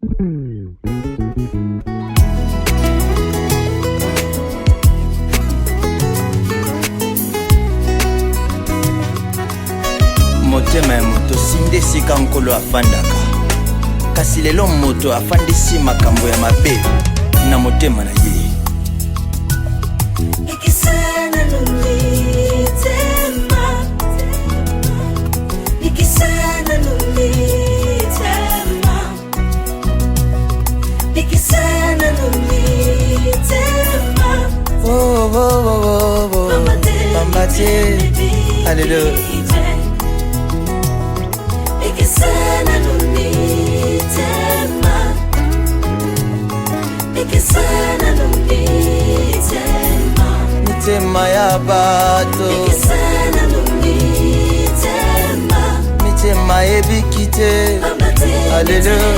Motema ya moto sinde sika nkolo afandaka kasi lelo moto afandisi makambo ya mabe na motema na ye. Ikisana numitema, ikisana numitema, ikisana numitema. Oh oh oh oh, Bambate, hallelujah. Ikisana numitema, ikisana numitema, mitema ya bato, ikisana numitema, mitema ebikite, hallelujah.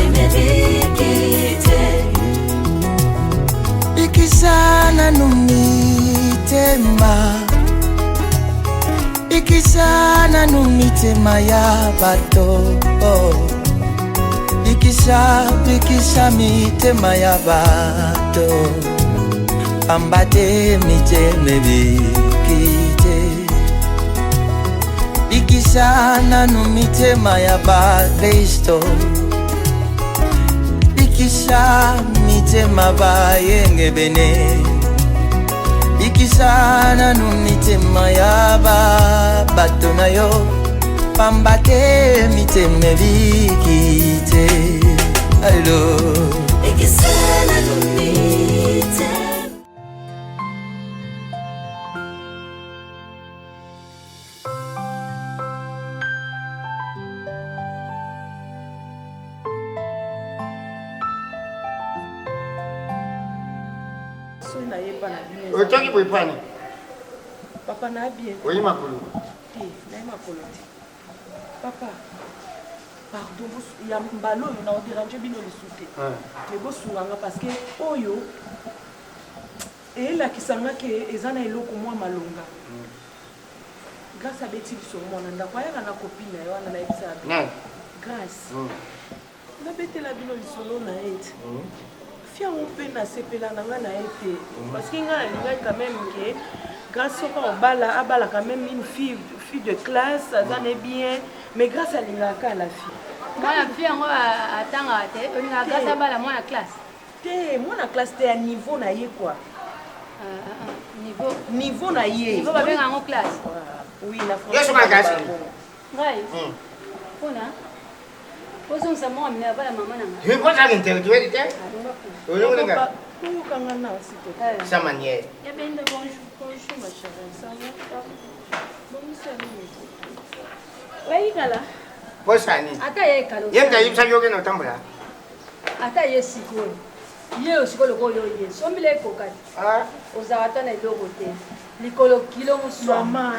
Ikisana numitema, ikisana numitema ya bato, ikisha mitema ya bato, ambate mitema bikite, ikisana numitema ya ba Kristo, ikisha mitema ba yenge bene, ikisana numitema ya bato na yo, pambate mitema bikite. Hello. Ikisana numitema. Otoki boipani. Papa na bien. Oui makolo. Na makolo. Papa. Pardon, ya mbalo na odéranger bino le souté. Mais bo sunganga parce que oyo la kisanga ke ezana eloko mwa malonga. Grâce à Betty sur mon anda kwa yana na copine yo na ebisa. Non. Grâce. Na bete la bino le solo na et. Fia on peut na sepela na nga na été parce que nga linga quand même que grâce au bala abala quand même une fille de classe ça est bien mais grâce à linga ka la fille moi la fille on attendre te on a grâce à bala moi la classe te moi la classe te à niveau na ye quoi niveau na ye niveau ba benga en classe oui la français yes ma classe ngai ona poso sa moi mais pas la maman na je vois ça intellectuel te bonjour kangana aussi te sa manière ya ben de bonjour ma chérie ça va bonjour oui kala posani ata ye kalo yemta yimsa yoge no tambula ata ye siko ye osikolo ko yo ye sombile kokati ozawata na eloko te likolo kilo musoma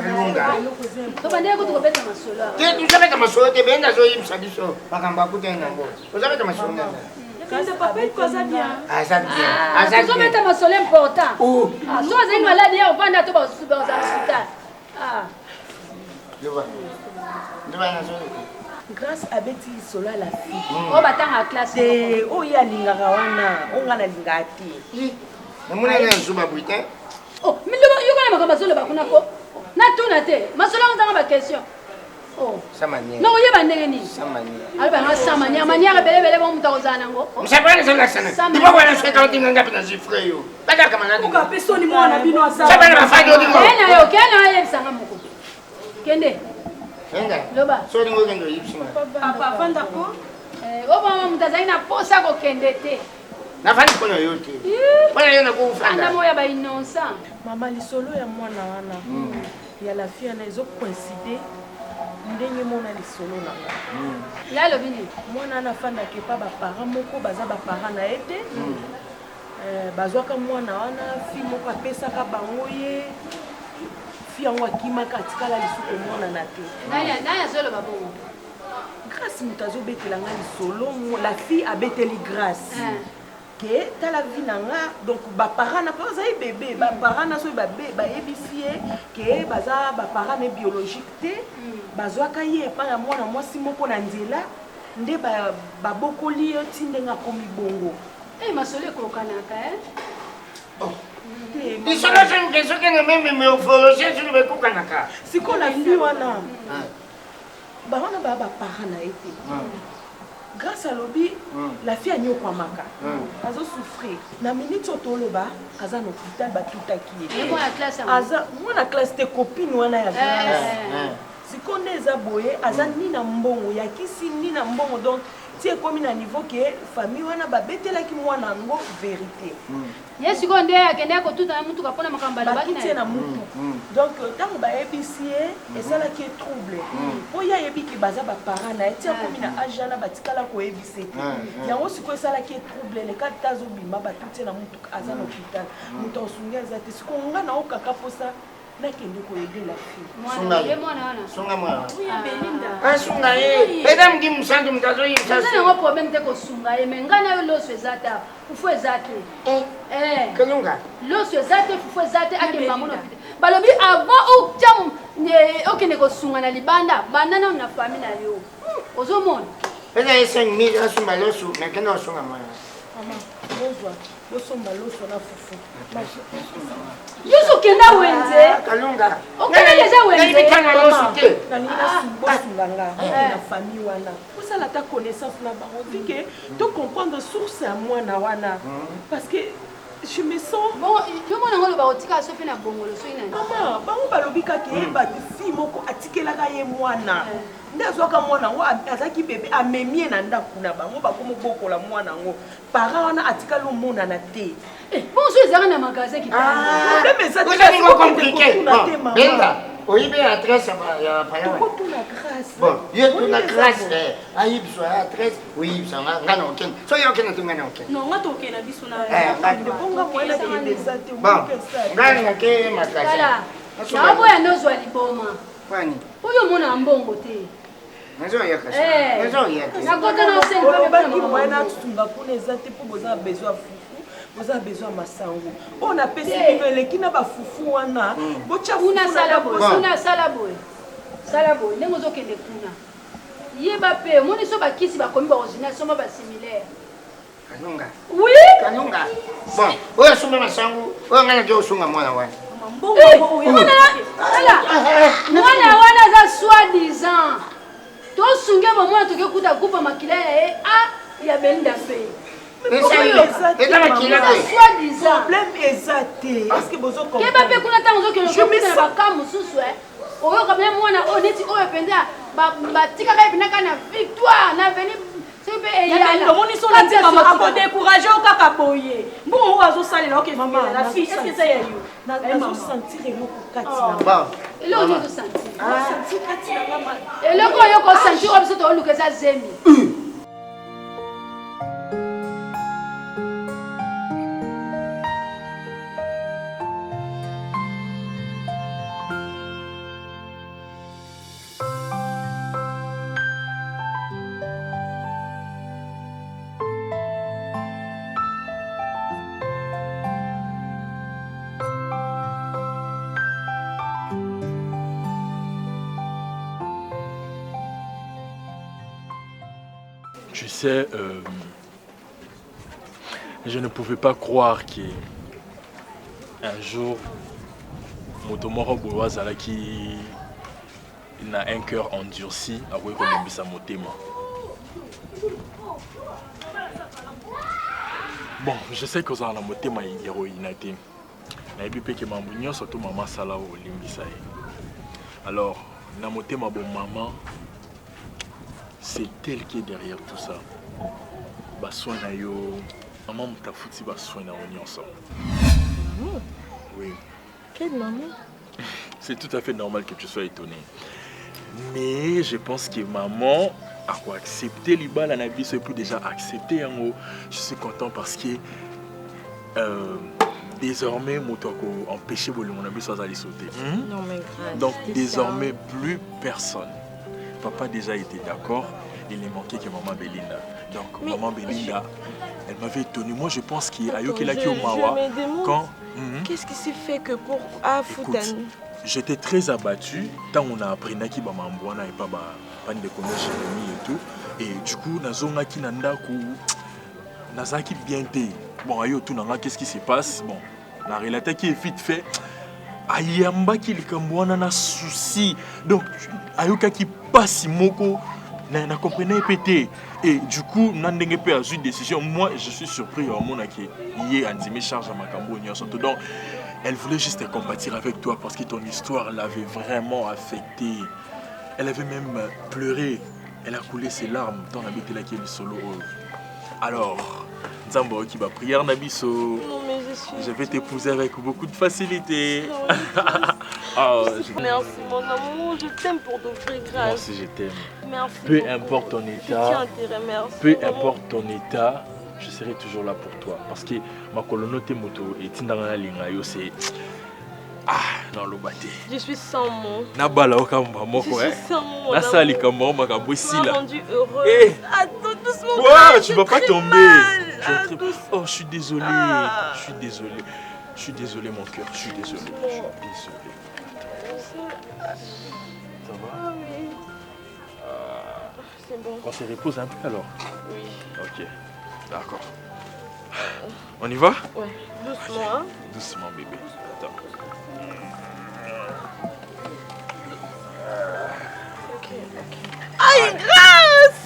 to bande ko to beta masolo te tu sabe que masolo te benda zo yimsa biso bakamba kutena ngo ozabe que masolo na quand papa il cause bien ça bien tu beta masolo important so azali malade ya ovanda to ba hospital je vois na zo grâce à Betty Sola la fille. Oh batanga classe. Oh ya lingaka wana, onga na lingati. Na muna na zuba buite. Oh, miloma yoko na makamba solo bakuna ko. Na tuna te. Masolo nganga ba question. Oh, samanya. No yeba ndenge ni. Samanya. Alba nga samanya, manya bele bo mutozana ngo. Msabana sana sana. Ndipo wana sweka ndinga ngapi na zifre yo. Baka kama nani. Uka pesoni mwana bino asa. Sabana mafado ndingo. Kena yo bisanga moko. Kende. Venga. Loba. So ndingo ngendo yipsima. Papa vanda ko. Oba mutazaina posa ko kende te. Nafani kono yote. Bwana yona ko ufanda. Anda moya ba innocent. Mama lisolo ya mwana wana. Ya la fille na ezo coïncider. Ndenge mona lisolo nanga. Ya lobini. Mwana na fanda ke pa ba parents moko baza ba parents na ete. Bazwaka mwana wana fille moko apesaka bango ye. Fille yango akimaka atikala lisuko mwana na te. Naya solo babongo. Grâce mutazo betela nga lisolo la fille a beteli grâce. Que ta la vie nanga donc ba parents na pas ay bébé ba parents na so ba bébé ba ebisier que baza ba parents ne biologique te bazwaka ye pa ya mwana mwasi moko na nzela nde babokoli yo ti ndenge akomi bongo. Masolo ekokanaka lisolo soki na meme morphologie soki bekokanaka sikola fi wana bawana baya bapara na ye te grâce alobi la fille anyokwamaka azosouffrir na minute oyo toloba aza na hôpital batutaki ye aza mwana classe te copine wana ya classe sikoyo nde eza boye aza ni na mbongo yakisi ni na mbongo donc ti ekomi na niveau ke famille wana babetelaki mwana yango vérité ye sikoyo nde akende kotuta na mutuka mpona makambo alobaki na mutu donc ntango bayebisi ye esalaki ye trouble mpo ye ayebiki baza baparent na ye ti akomi na age wana batikala koyebisa te yango sikoyo esalaki ye trouble leka te azobima batuti ye na mutuka aza na hôpital moto aosungi aza te sikoyo nga na okaka mposa nakende koyede la fille sunga mwana asunga ye eda mdi musantu mutazoyisa nango problème te kosunga ye me ngai na yo loso eza te fufu eza te kelunga loso eza te fufu eza te akembango na pite balobi avant okende kosunga na libanda banda nano na famille na yo ozomona eza ye 5000 asumba loso mekende osunga mwana bosomba loso na fufu yusu kenda wenze kalunga okende deja wenze nalingi nasubosunganga na famille wana osala ta connaissance na bango vike to comprendre source ya mwana wana parce que je me sens bon yo mona ngolo ba otika so pe na bongolo so ina mama bango balobi kaka yeba fi moko atikelaka ye mwana nde azwaka mwana ngo azaki bebe amemie na ndako na bango bakomo bokola mwana ngo para wana atikali omonana te bon so ezaka na magasin kitaabenga oyibe adresse ya paya tuna grâce bon ye tuna grâce ayibiswa adresse oyibisa nga na okende so yo okende tunga na okende non nga tokena biso na bonga mwana kendeza te bon nga ngake makasi naboya nozwa liboma kwani oyo mona mbongo te nakotanaolobaki mwana atunga kuna eza te mpo boza na besoin ya fufu boza na besoin ya masango oyo napesi bino eleki na bafufu wana bocasala boye ndenge ozokende kuna yeba mpe omoni so bakisi bakomi baoriginal soma basimilaire kalunga oui kalunga bon oyo asumba masango oyo ngai nake osunga mwana wana mwana wana aza soi-disant tosunge bomwana tokekuta kupa makila ya ye ya belinda mpe problème eza te keba mpe kuna ntango ozokenda na baka mosusu oyoka bena mwana oyo neti oyo mpenza batikaka ye mpendaka na victoire na veni omoni so natikama akodécourage o kaka boye mbongo oyo azosalela okefila na fille est-ce que ça ya yo nazosentir eloko kati na eloko ozosentir eloko oyo kosentir oyo biso tooluka eza zemi Tu sais, je ne pouvais pas croire qu'un jour, Motomoro Boazala qui n'a un cœur endurci, a reconnu sa motema. Bon, je sais que ça a motema héroïne. Na ebi que maman surtout maman sala o limbisa. Alors, na motema bon maman. C'est elle qui est derrière tout ça. Bassoin na yo, maman m'a foutu bassoin na on ensemble. Oui. Quelle maman? C'est tout à fait normal que tu sois étonné. Mais je pense que maman a quoi accepté l'ibal à la vie, c'est plus déjà accepté en haut. Je suis content parce que désormais mon toit empêché mon ami sans aller sauter. Non mais grave. Donc désormais plus personne. Papa déjà était d'accord, il est manqué que maman Belinda. Donc mais maman Belinda, elle m'avait étonné. Moi je pense qu'il y a Yokelaki au Mawa. Quand qu'est-ce qui s'est fait que pour Écoute, j'étais très abattu tant on a appris Naki Bamambouana et pas de connaître Jérémie et tout. Et du coup, nazongaki na ndako, nazaki bien té. Bon, ayo tout nanga, qu'est-ce qui se passe? Bon, la relata qui est vite fait. Ayamba qui likamboana na souci. Donc, ayo qui passe moko, na comprenait pété. Et du coup, nandenge pe a eu une décision. Moi, je suis surpris au monde qui y a mes charges à ma cambo. Donc, elle voulait juste compatir avec toi parce que ton histoire l'avait vraiment affectée. Elle avait même pleuré. Elle a coulé ses larmes dans la bête là qui est le solo. Alors, Nzambo qui va prier Nabiso. Non, mais je vais t'épouser avec beaucoup de facilité. Merci mon amour, je t'aime pour de vrai grâce. Moi aussi je t'aime. Merci. Peu beaucoup. importe ton état. Je tiens à te remercier. Peu importe ton état, je serai toujours là pour toi. Parce que ma colonote moto et Tindana Lingayo c'est. Ah, non, le bâté. Je suis sans mots. Nabala okamba moko Je suis sans mots. Na sali kamba makambo Tu ici là. m'as rendu heureux. Eh. Attends doucement. Quoi, tu vas pas tomber. Doucement. Oh, je suis désolé. Je suis désolé. Je suis désolé mon cœur. Je suis désolé. Je suis désolé. Ça va? Ah oui. C'est bon. On se repose un peu alors. Oui. Ok. D'accord. On y va? Ouais. Doucement. Hein? Doucement bébé. Attends. Ok. Aïe, grâce!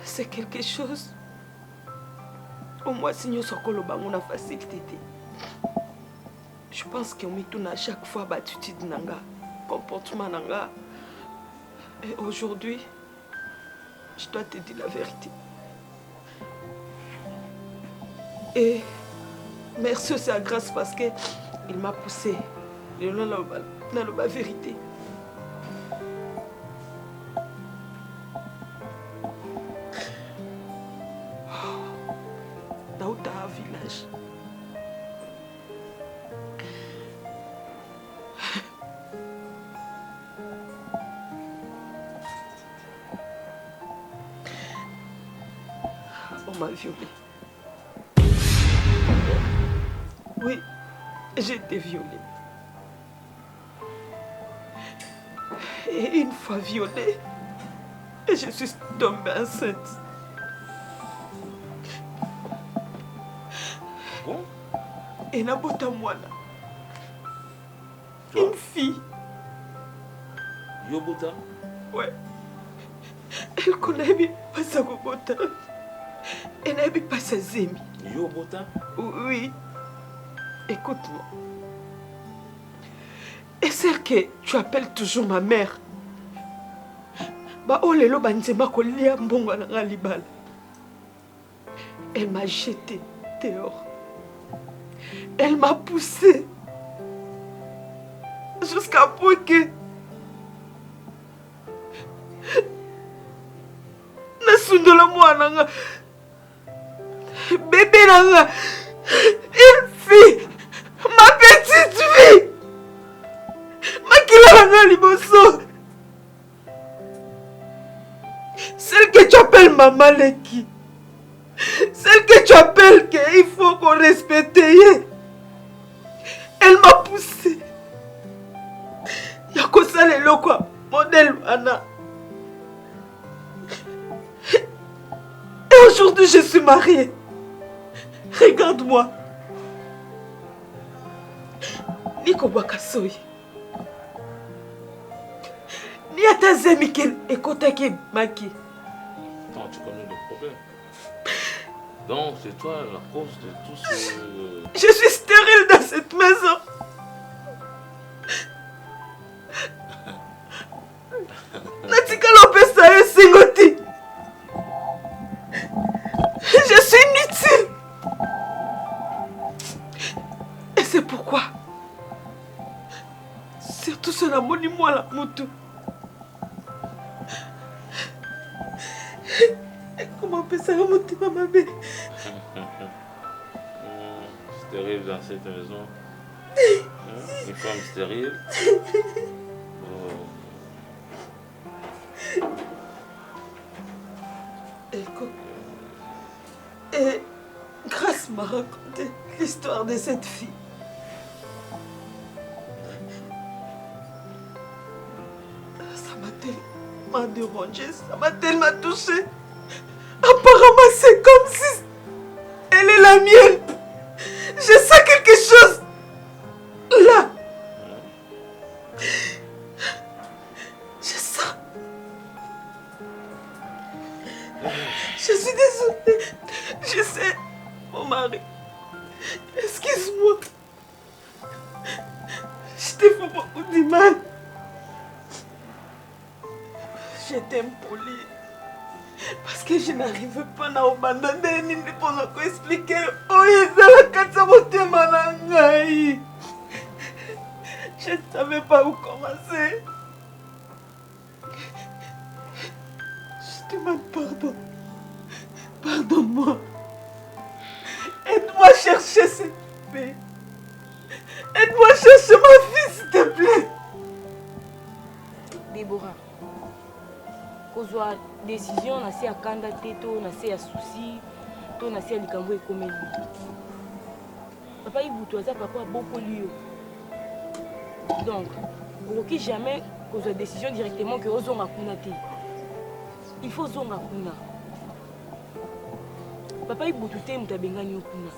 C'est quelque chose. Au moins, si nous sommes en facilité. Je pense qu'on met tout à chaque fois l'attitude de nanga, comportement nanga. Et aujourd'hui, je dois te dire la vérité. Et merci aussi à grâce parce qu'il m'a poussé. Il m'a dit la vérité. Dans un village. On m'a violée. Oui, j'ai été violée. Et une fois violée, je suis tombée enceinte. Bon? Et Nabota Mwana. Une fille. Yobota? Ouais. Elle connaît pas sa Gobota. Elle n'a pas sa Zemi. Yobota? Oui. Écoute-moi. Et celle que tu appelles toujours ma mère. Elle m'a jeté dehors. Elle m'a poussé. Jusqu'à point que... Nasundola mwana. Bébé nanga. Une fille. Ma petite fille. Makila nanga liboso. Celle que tu appelles Maman Leki. Celle que tu appelles qu'il faut qu'on respecte. Elle m'a poussé. Yakosa lelo quoi. Modèle Anna. Et aujourd'hui je suis mariée. Regarde-moi. Niko Bakasoy. Ni à ta zemi qu'elle écoute qui maki. Attends, tu connais le problème. Donc c'est toi la cause de tout ce... Je suis stérile dans cette maison. Natika Lopez a Singoti. Je suis inutile. Et c'est pourquoi. Surtout cela, mon moi la moto. Comment on peut ça remonter ma bébé? Stérile dans cette maison. Une femme stérile. Écoute, m'a raconté l'histoire de cette fille. Ça m'a tellement dérangé, ça m'a tellement touché. Apparemment, c'est comme si elle est la mienne. Je sens quelque chose là. Je sens. Je suis désolée. Je sais, mon mari. Excuse-moi. Je t'ai fait beaucoup de mal. Je t'aime pour lui. Parce que je n'arrive pas à abandonner ni pour expliquer. Oh, je ne savais pas où commencer. Je demande pardon. Pardonne-moi. Aide-moi à chercher cette paix. Aide-moi à chercher ma fille, s'il te plaît. Déborah, kozwa décision na se akanda te to na se ya souci to na se ya likambo ekomeli. Papa Ibutu aza papa abokoli yo. Donc, okoki jamais kozwa décision directement que ozonga kuna te. Il faut zonga kuna. Papa Ibutu te mutu abengani yo kuna.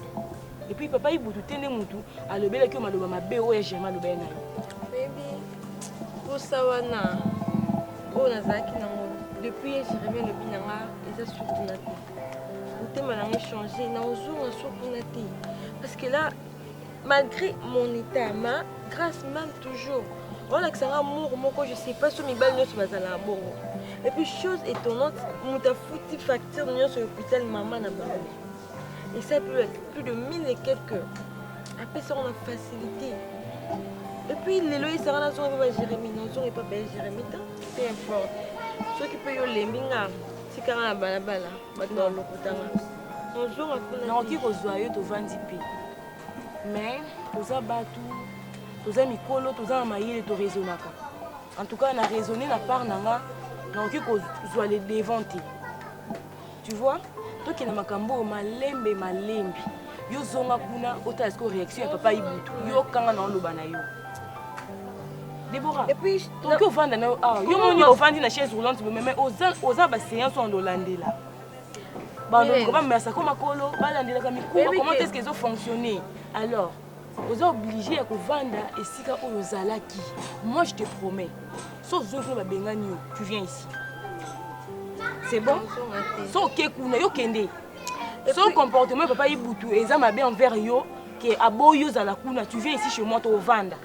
Et puis papa Ibutu te nde mutu alobelaki yo maloba mabe oyo Germain alobeli na yo. Baby, posa wana oyo nazalaki nango depuis Jérémie alobi nanga eza sukuna te. Motema nanga échangé naozonga sukuna te. Parce que là, malgré mon état, grâce même toujours, on a que ça amour, je sais pas si mes balles ne sont pas à bon. Et puis chose étonnante, on a foutu facture sur l'hôpital maman n'a pas. Et ça peut être plus de 1000 et quelques. Après ça on a facilité. Et puis les lois ça va pas Jérémie, non on n'est pas belle Jérémie, peu importe. Ceux qui peuvent les minga, c'est quand la balabala, maintenant le kutanga. Non, qui reçoit yo to vandi pe. Mais toza batu, toza mikolo, toza mayele to raisonnaka. En tout cas, on a raisonné la part nanga, non qui reçoit les déventer. Tu vois? Toi qui na makambo malembe. Yo zonga kuna ota esko réaction papa Ibutu. Yo kanga na loba na yo. Déborah. Et puis donc yo vanda na yo moni ovandi na chaise roulante mais oza ba séance en dolandela. Comment est-ce qu'ils ont fonctionné? Alors, vous êtes obligé à vendre et si vous allez qui? Moi je te promets, sauf tu viens ici. C'est bon? Sauf que son comportement papa Ibutu et ça m'a bien envers yo que aboyo za la kuna tu viens ici chez moi te vendre.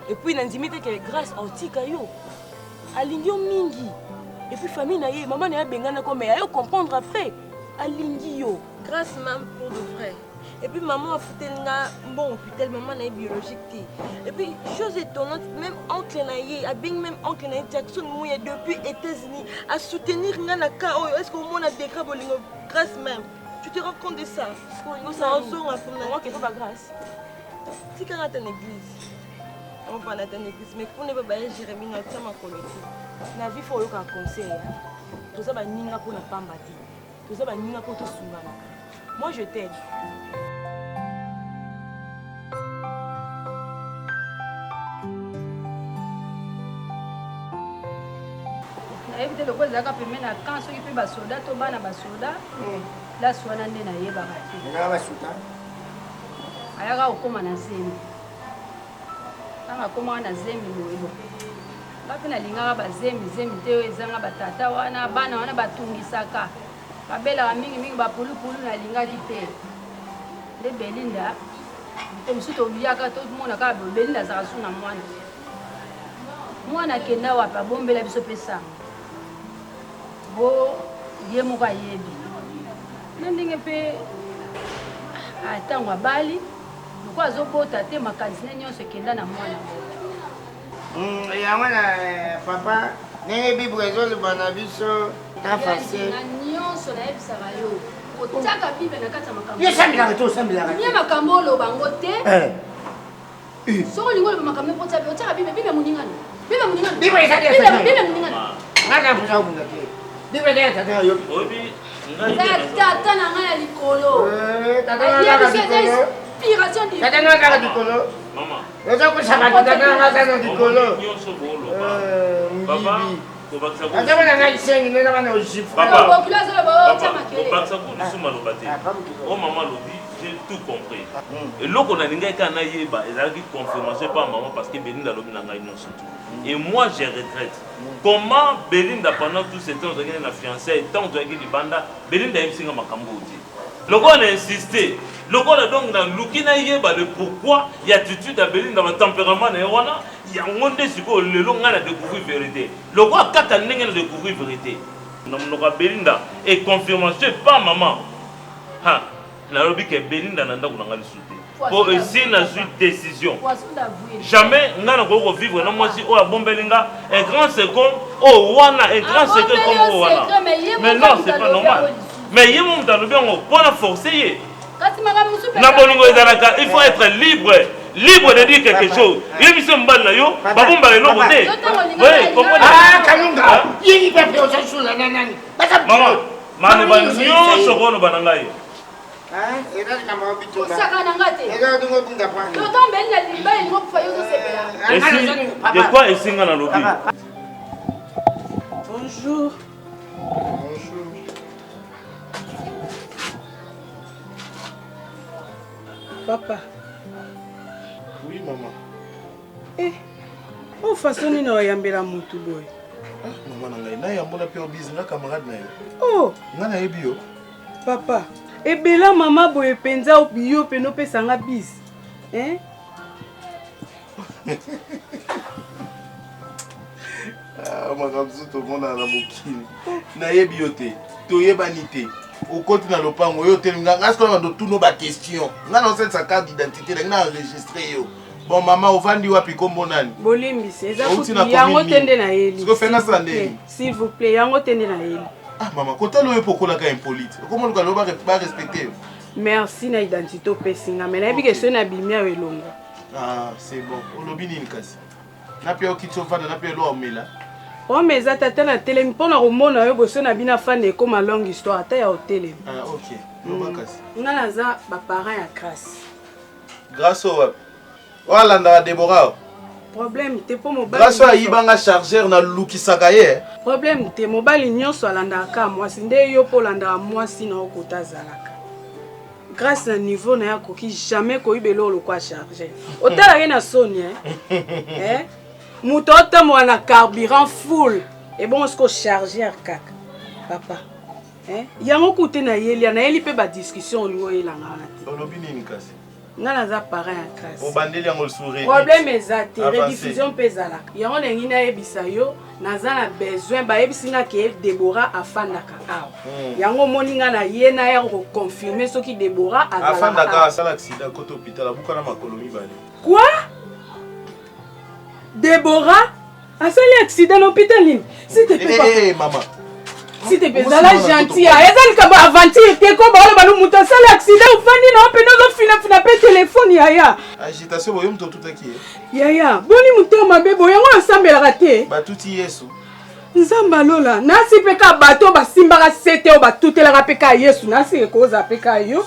Et puis n'intimité que grâce au tika yo alingio mingi. Et puis famille na ye maman na bengana comme ayo comprendre après. Alingio. Grâce même pour de vrai. Et puis maman a foutu le bon hôpital, maman est biologique. Et puis chose étonnante, même oncle Naye, même oncle Naye Jackson Mouya depuis les États-Unis à soutenir Nana Kao. Est-ce qu'on a des grâce grâce même? Tu te rends compte de ça? Ça en sort un peu. Comment qu'il faut pas grâce? Si quand on est en église, on va aller en église, mais pour ne pas aller Jérémie, on tient ma colonie. La vie faut un conseil. Tout ça va ninga pour ne pas bâtir. Tout ça va ninga pour te souvenir. Moi je t'aide. Éviter le cause de la paiement quand ceux qui peuvent bas soda, tout bas na bas soda. La soana nde na yeba bati. Na ba soda. Ayaka okoma na zemi. Anga koma na zemi loyo. Bape na linga ba zemi te ezanga batata wana bana wana batungisaka. Babela mingi ba pulu na linga te. Le Belinda. Comme si to biaka tout le monde ka Belinda za suna mwana. Mwana kenda wa pa bombela biso pesa. Bo ye moka yebi. Ndenge pe atangwa bali. Ko azobota te makanisi nyonso kenda na mwana. Ya mwana papa ne bi brezol bana biso ta facile. Na nyonso na ebisaka yo. Otaka bibe na kata makambo. Ye sambila to sambila. Ni makambo lo bango te. So lingo lo makambo pota bi otaka bibe muningana. Bibe muningana. Bibe isa dia. Bibe muningana. Ngana busa bunga ke. Bibe dia tata yo. Obi tata na ngai ya likolo inspiration divine. Tata na kaka likolo. Mama. Eza kusaba tata na kaka likolo. Nyonso boloba. Papa, kobakisa ko. Ata bana ngai sengi nena bana ojifu. Papa. Papa, kobakisa ko lusuma lobate. Oh maman lobi, j'ai tout compris. Et loko na ninga kana yeba, ezalaki confirmation par maman parce que Belinda lobi na ngai nyonso tout. Et moi je regrette. Comment Belinda pendant tout ce temps on a fiancée, tant on a dit banda, Belinda yebsinga makambo oti. Loko on a insisté. Loko on a donc dans lukina yeba le pourquoi il y a attitude à Belinda dans le tempérament na wana, il y a ngonde siko le longa na découvrir vérité. Loko akata ndenge na découvrir vérité. Na Belinda et confirmation pas maman. Ha, na lobi que Belinda nanda kunanga lisuté. Pour essayer na suite décision. Jamais ngana ko vivre na moi si o abombelinga un grand second o wana un grand second comme wana. Mais non, c'est pas normal. Mais yemo mutalo bien on pour forcer. Na bolingo ezalaka, il faut être libre. Libre de dire quelque chose. Il mission mbala yo, babomba le lobo te. Oui, comprenez. Ah, Kalunga. Yini pepe o sasula nani. Maman, mane ba nyo sokono banangai. Eza kama obito na. Saka na ngate. Eza dungo binga pa. Toto mbeli na limba ni ko fayo zo sepela. De quoi esinga na lobi? Bonjour. Bonjour. Papa. Oui, maman. Eh, on façon ni na yambela mutu boy. Ah, maman ngai na yambona pe obizi na camarade na yo. Oh, ngana yebi yo. Papa, ebela mama boye penza obiyo pe no pesa nga bis. Hein? Ah, makamzu to mona na mokili. Na yebi yo te. To yebani te. Au côté dans le pango, yo telinga ngasko na tout nos ba question. Ngana on sa carte d'identité, ngana enregistrer yo. Bon maman ovandi wapi kombo nani? Bolimbisi, eza kuti yango tende na yeli. Siko fena sande. S'il vous plaît, yango tende na yeli. Ah maman, kota lo epokola ka impolite. Comment le galo ba respecter? Merci na identité pesinga, mais na yebi que ce na bimia welonga. Ah, c'est bon. Olobi nini kasi? Na pe okitsofa na pe lo omela. Oh mais ça tata na télé mpona komona yo boso na bina fane comme longue histoire ata ya hôtel. Ah OK. Loba kasi. Ngana za ba parents ya grâce. Grâce au wala nda Deborah. Problème te po mobali. Grâce à ibanga chargeur na lukisaka ye. Problème te mobali nyonso alandaka mwasi nde yo po landa mwasi na okota zalaka. Grâce à niveau na ya koki jamais koibelo lo kwa charger. Otala ye na soni hein. Moutote moi na carburant full et bon ce qu'on charger kaka papa hein yango koute na yeli pe ba discussion ngo elanga na olobi nini kasi ngana za parent ya classe o bandeli yango sourire problème ezate rediffusion pezala yango nengi na yebisa yo naza na besoin ba yebisinga ke Deborah afandaka awa yango moninga na ye na ya ko confirmer soki Deborah afandaka asala accident koto hôpital abuka na makolo mibale. Quoi? Deborah a fait l'accident à l'hôpital. Si tu peux pas. Maman. Si tu peux pas, la gentille. Elle a pas aventure. Tu es comme on a fait l'accident. On va nous faire téléphone. Yaya. Agitation, vous tout qui. Yaya. Boni muto ma bébé. On ensemble raté. Bah tout y est sous. Nzamba lola. Nasi peka bateau ba simba sete o ba tout la peka yesu. Nasi koza peka yo.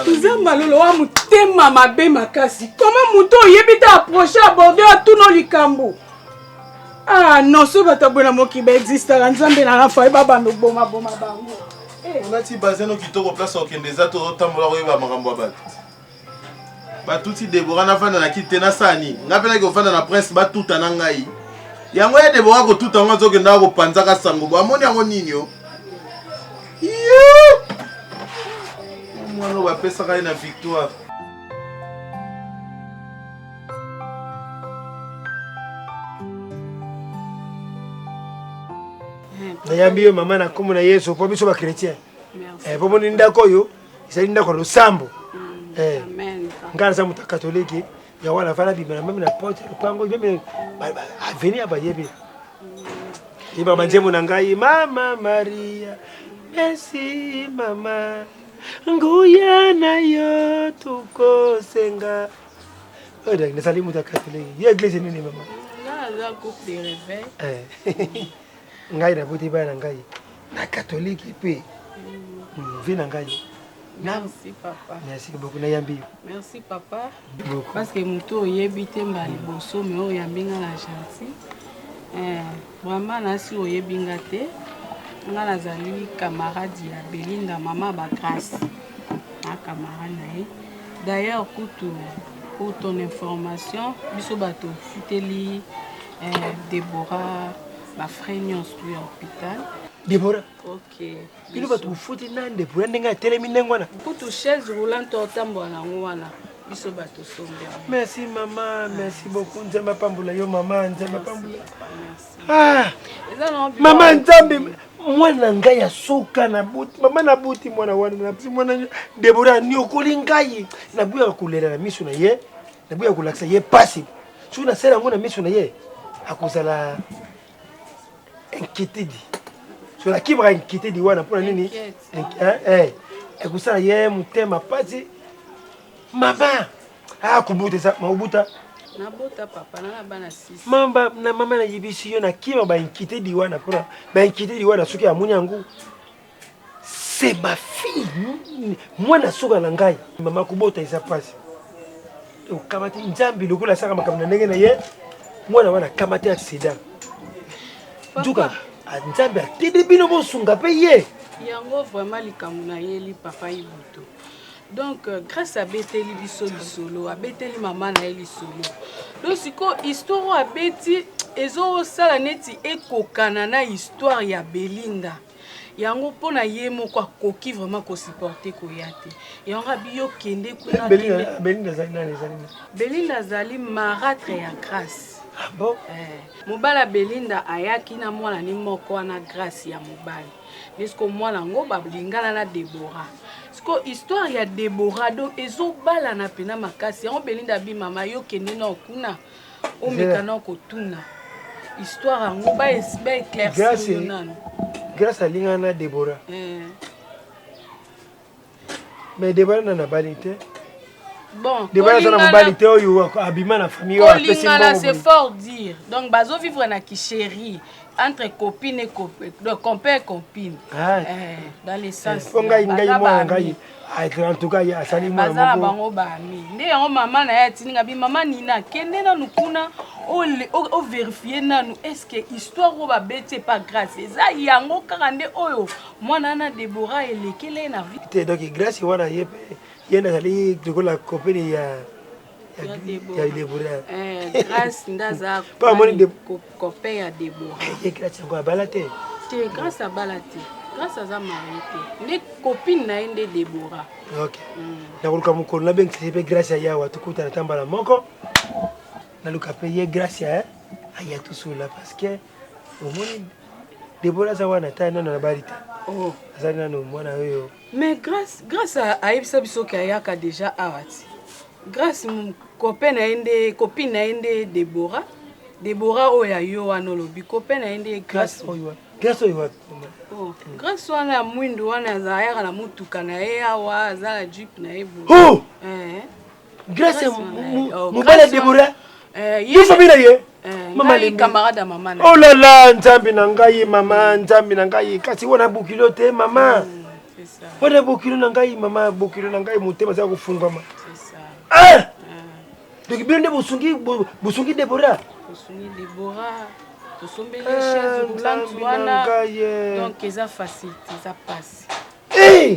Nzamba lola wa mutema mabe makasi. Comment muto yebita approcher aborder à tout no likambo. Ah non, ce bata bona moki ba existe la nzambe na rafa baba no boma bango. On a ti bazeno ki toko place au kendeza to tambola ko ba makambo ba. Ba tout ti Deborah na fana na kitena sani. Ngapela ko fana na prince ba tout anangai. Yango ya Deborah ko tout ango zokenda ko panzaka sango. Ba moni yango nini yo? Yo! Mwana ba pesa ka na victoire. Nayambi yo mama na komo na Yesu po biso ba chrétien. Po moni ndako yo, isali ndako losambo. Amen. Ngana za muta katoliki ya wana fana bibana meme na porte lupango meme venir aba yebi. Iba manjemo na ngai mama Maria. Merci mama. Nguya na yo tukosenga. Oda nisali muta katoliki. Ye église nini mama? Là, là coupe de réveil. Ngai na buti ba na ngai. na catholique pe vie na ngai. Merci papa. Merci beaucoup Nayambi. Merci papa. Beaucoup. Parce que muto oyebite mbali boso mais oyambinga na gentil. Vraiment nasi oyebinga te. Nga nazali camarade ya Belinda maman ba grâce. Un camarade nae. D'ailleurs pour ton information, biso bato futeli Déborah ba frère nyonso ya hôpital. Déborah. OK. Il va tout foutre nan Déborah ndenga telemi nengwana. Kutu chaise roulante otambola nango wana. Biso bato sombe. Merci maman, merci beaucoup. Nzamba pambula yo maman, nzamba pambula. Ah. Maman nzambe mwana ngai ya soka na buti. Mama na buti mwana wana na psi mwana Déborah ni okoli ngai. Na buya kulela na miso na ye. Na buya kulakisa ye pasi. Suna sera ngona miso na ye. Akozala inquiétude. Sur la qui va inquiéter di wana pour nini? Akozala ye mutema pasi. Maman, kubuta sa mabuta. Na bota papa na bana 6. Mama na yibisi yo na kima ba inquiéter di wana pour ba inquiéter di wana soki amuni yangu. C'est ma fille. Moi na soka na ngai. Mama kubota isa pasi. O kamati nzambi lokola saka makamna ndenge na ye. Mwana wana kamati accident. Nduka nzambi atidi bino bosunga pe ye. Yango vraiment likambo na yeli papa ibuto. Donc grâce à Beteli biso lisolo, à Beteli maman na lisolo. Donc siko histoire a Beti ezo sala neti ekokana na histoire ya Belinda. Yango pona ye moko akoki vraiment ko supporter ko yate. Yango biyo kende kuna Belinda zali na les années. Belinda zali marâtre ya grâce. Ah bon? Mobala Belinda ayaki na mwana ni moko na grâce ya mobali. Nesko mwana ngo balingana na Déborah. Siko histoire ya Déborah donc ezo bala na pena makasi. Yango Belinda bi mama yo kende na okuna. O mekana ko tuna. Histoire ngo ba éclaircir nanu. Grâce à l'ingana Déborah. Mais Déborah n'a pas été. Bon, Déborah n'a pas été ou abîmant la famille. C'est fort dire. Donc, bazo vivre na chérie entre copine et copine, donc compère et copine. Dans les sens. En tout cas, il y a sali moi. Bazala bango ba mi. Ndé yango maman na ya tininga bi maman nina kende na nukuna o vérifier nanu est-ce que histoire o ba bete pas grâce. Eza yango kakande oyo mwana na Déborah elekele na vie. Donc grâce wana yepe yenda sali la copine ya Déborah. Grâce ndaza pas moni de copain ya Déborah. Grâce ko balate. C'est grâce à balate. Grâce à sa mariée. Les copines na ende Déborah. OK. Na kuluka mukolo na bengi sepe grâce à yawa tukuta na tamba la moko. Na luka payer grâce à aya tout cela parce que au moins Déborah za wana ta na balita. Oh, azana no mwana oyo. Mais grâce à Aïbsa biso kayaka déjà awati. Grâce mon copain na ende copine na ende Déborah. Déborah oya yo anolobi copain na ende grâce oyo. Grâce oyo. Oh, grâce wana mwindu wana zaaya na mutuka na ye awa za la jeep na ye. Oh! Grâce mobala Déborah. Ye famille ye. Maman les camarades à maman. Oh là là, nzambi na ngai maman, nzambi na ngai kasi wana bukilo te maman. C'est ça. Wana bukilo na ngai maman, bukilo na ngai motema za kufungama. C'est ça. Ah! Donc bien de bosungi Déborah. Bosungi Déborah. To sombe les chaises roulantes wana. Donc eza facile, eza passe. Eh!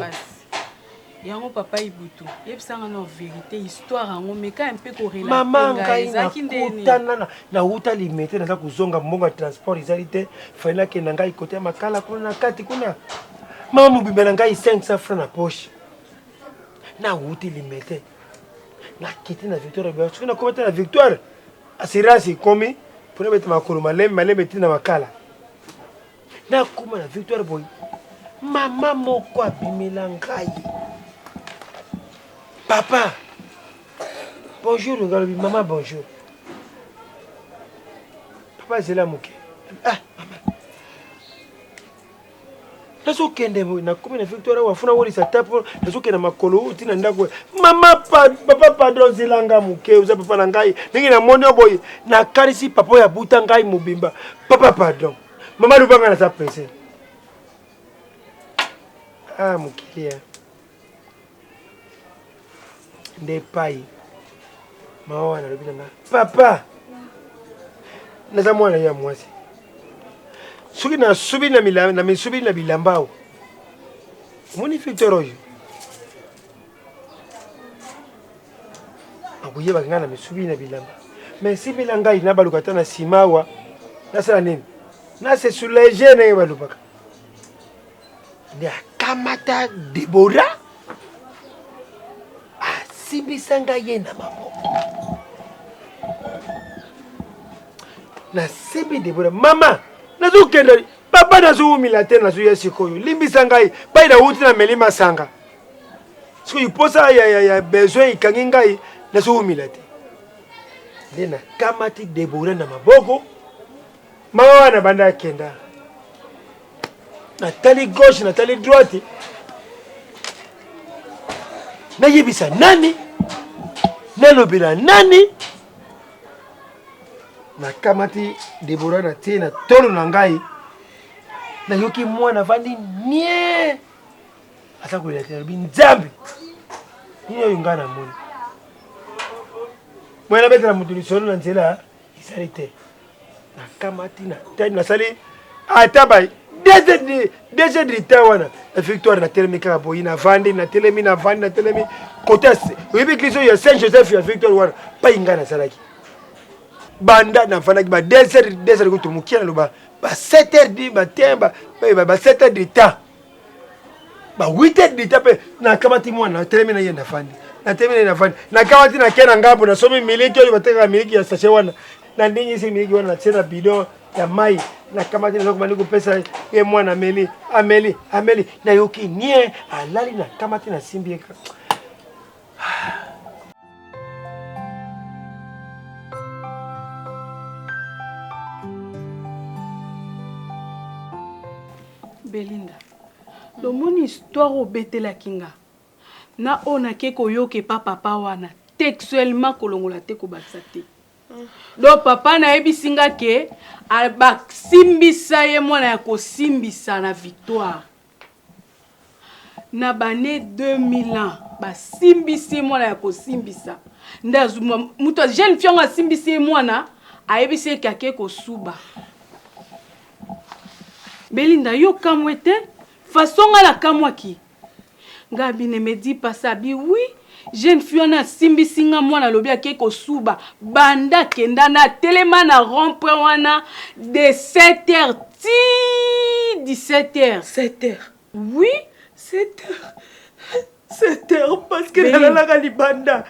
Yango papa ibutu. Yebsanga na vérité histoire yango meka un peu ko relater. Maman ngai na kutana na uta limete na kuzonga mbonga transport izalite faina ke na ngai kote makala kuna na kati kuna. Mama mubimela ngai 500 francs na poche. Na uti limete. Na kiti na Victoire ba tukuna kometa na Victoire. Assurance komi pour mettre makolo maleme tina makala. Na kuma na Victoire boy. Mama moko abimela ngai. Papa, bonjour, maman, bonjour. Papa, c'est là, Mouké. Ah, maman. Laisse kende na comme na Victoire wa funa wori sa tapo laisse kende makolo tina ndako mama papa pardon zilanga Mouké uza papa na ngai ningi na monyo boy na karisi papa ya buta ngai mubimba papa pardon mama lubanga na sa presse Ah, mukilia. Nde pai. Mawa na lobina nga. Papa. Naza mwana ya mwasi. Suki na subi na milamba na misubi na bilambao. Moni Victor oyo. Akuye bakanga na misubi na bilamba. Mais si bilanga ina balukata na simawa. Nasala nini? Na se soulager na balubaka. Ndia kamata Deborah. Sibisanga yena maboko. Na sibi Deborah. Mama, nazo kenda. Papa nazo umilate nazo yesikoyo. Limbisanga yi. Bai na uti na melima sanga. Siko iposa ya besoin ikangi ngai nazo umilate. Ndena kamati Deborah na maboko. Mama wana banda kenda. Natali gauche, natali droite. Na yebisa nani? Na lobela nani? Na kamati Deborah na tie na tolo na ngai. Na yoki mwana vandi nie. Ata ko letea binzambi. Ni yo ngana moni. Mwana betela mutuli solo na nzela isalite. Na kamati na tani na sali atabai. Déjà de tawana victoire na telemi ka boyi na vandi na telemi na vandi na telemi côté oui bikiso ya Saint Joseph ya victoire wana pa ingana salaki banda na vandi ba 2h ko tumukia lo ba 7h di ba temba ba 7h de temps ba 8h de temps pe na kamati mwana telemi na yenda vandi na telemi na vandi na kamati na kena ngambo na somi miliki yo bateka miliki ya sachet wana na ndinyi si miliki wana na tena bidon ya mai na kamati na kumani kupesa ye mwana Ameli na yoki nie alali na kamati na simbieka. Belinda, le moni histoire au betela kinga na ona ke koyoke papa wana textuellement kolongola te ko batsate. Donc papa na ebisinga ke alba simbisa ye mwana ya kosimbisa na victoire. Na bane 2000 ans ba simbisi mwana ya kosimbisa. Ndazu muto jeune fille nga simbisi mwana ayebisi kake kosuba. Belinda yo kamwete façon nga la kamwaki. Ngabi ne me dit pas ça bi oui. Jeune Fiona simbisinga mwana lobi akeko suba banda kenda na telema na rompre wana de 7h ti 17h. 7h. Oui, 7h. 7h parce que la la libanda.